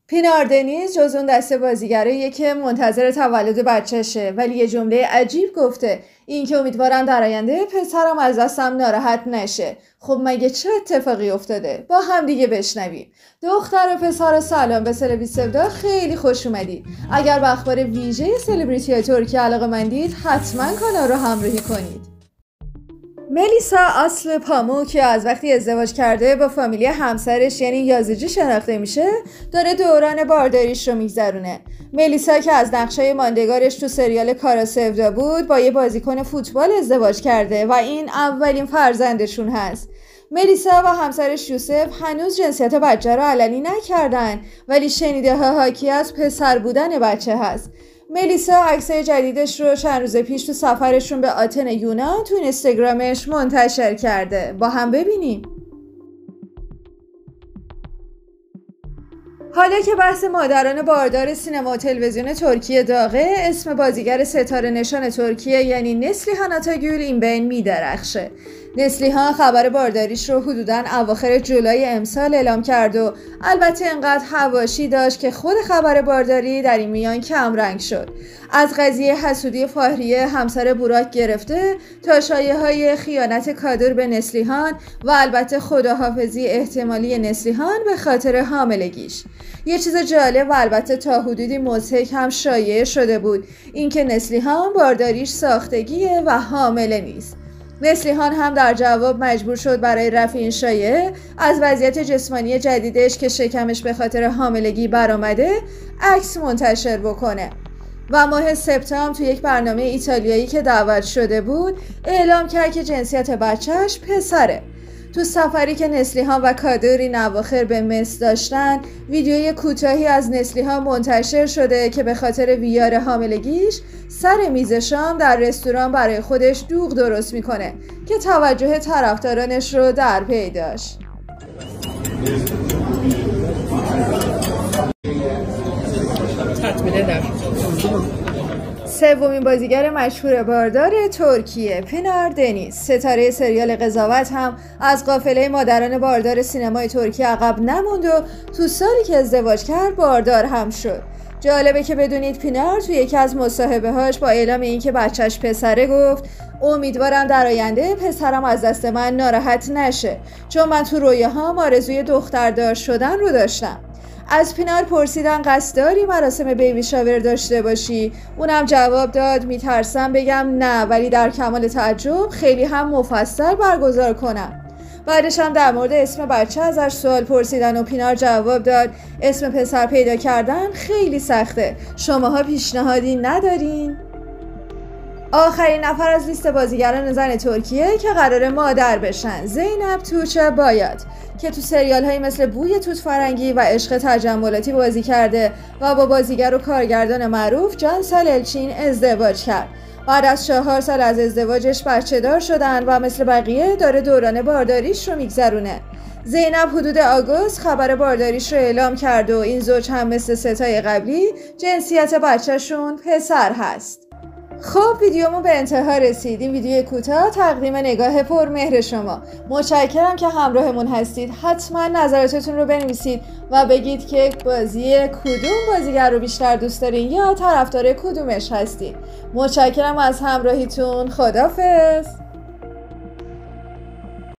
پینار دنیز جز اون دسته بازیگراییه که منتظر تولد بچه‌شه، ولی یه جمله عجیب گفته، این که امیدوارم در آینده پسرم از دستم ناراحت نشه. خب مگه چه اتفاقی افتاده؟ با هم دیگه بشنویم. دختر و پسر سلام به سلبریتی 17 خیلی خوش اومدید. اگر به اخبار ویژه سلبریتی های ترکیه علاقه‌مندید حتما کانال رو همراهی کنید. ملیسا اصل پامو که از وقتی ازدواج کرده با فامیلی همسرش یعنی یازجی شناخته میشه داره دوران بارداریش رو میگذرونه. ملیسا که از نقشای ماندگارش تو سریال کارا سودا بود با یه بازیکن فوتبال ازدواج کرده و این اولین فرزندشون هست. ملیسا و همسرش یوسف هنوز جنسیت بچه رو علنی نکردن، ولی شنیده ها حاکی از پسر بودن بچه هست. ملیسا عکسای جدیدش رو چند روز پیش تو سفرشون به آتن یونان تو اینستاگرامش منتشر کرده. با هم ببینیم. حالا که بحث مادران باردار سینما و تلویزیون ترکیه داغه، اسم بازیگر ستاره نشان ترکیه یعنی نسلیهان آتاگül این بین میدرخشه. نسلیهان خبر بارداریش رو حدوداً اواخر جولای امسال اعلام کرد و البته انقدر حواشی داشت که خود خبر بارداری در این میان کم رنگ شد. از قضیه حسودی فاهریه همسر بوراک گرفته تا شایعه‌های خیانت کادر به نسلیهان و البته خداحافظی احتمالی نسلیهان به خاطر حاملگیش. یه چیز جالب و البته تا حدودی مضحک هم شایع شده بود، اینکه نسلیهان بارداریش ساختگیه و حامله نیست. نسلیهان هم در جواب مجبور شد برای رفع این شایعه از وضعیت جسمانی جدیدش که شکمش به خاطر حاملگی برآمده عکس منتشر بکنه و ماه سپتامبر تو یک برنامه ایتالیایی که دعوت شده بود اعلام کرد که جنسیت بچهش پسره. تو سفری که نسلیهان و کادر این اواخر به مصر داشتن ویدیوی کوتاهی از نسلیهان منتشر شده که به خاطر ویار حاملگیش سر میز شام در رستوران برای خودش دوغ درست میکنه که توجه طرفدارانش رو در پی داشت. سومین بازیگر مشهور باردار ترکیه پینار دنیز، ستاره سریال قضاوت، هم از قافله مادران باردار سینمای ترکیه عقب نموند و تو سالی که ازدواج کرد باردار هم شد. جالبه که بدونید پینار تو یکی از مصاحبه‌هاش با اعلام اینکه بچهش پسره گفت امیدوارم در آینده پسرم از دست من ناراحت نشه، چون من تو رویاهام آرزوی دختردار شدن رو داشتم. از پینار پرسیدن قصد داری مراسم بیبی شاور داشته باشی؟ اونم جواب داد میترسم بگم نه، ولی در کمال تعجب خیلی هم مفصل برگزار کنم. بعدش هم در مورد اسم بچه ازش سوال پرسیدن و پینار جواب داد اسم پسر پیدا کردن خیلی سخته، شماها پیشنهادی ندارین؟ آخرین نفر از لیست بازیگران زن ترکیه که قراره مادر بشن زینب توچه بایات که تو سریال های مثل بوی توت فرنگی و عشق تجملاتی بازی کرده و با بازیگر و کارگردان معروف جانسال الچین ازدواج کرد. بعد از 4 سال از ازدواجش بچه دار شدن و مثل بقیه داره دوران بارداریش رو میگذرونه. زینب حدود آگوست خبر بارداریش رو اعلام کرد و این زوج هم مثل ستای قبلی جنسیت بچهشون پسر هست. خب ویدیومون به انتها رسید. این ویدیو کوتاه تقدیم نگاه پرمهر شما. متشکرم که همراهمون هستید. حتما نظراتتون رو بنویسید و بگید که بازی کدوم بازیگر رو بیشتر دوست دارین یا طرفدار کدومش هستید. متشکرم از همراهیتون. خداحافظ.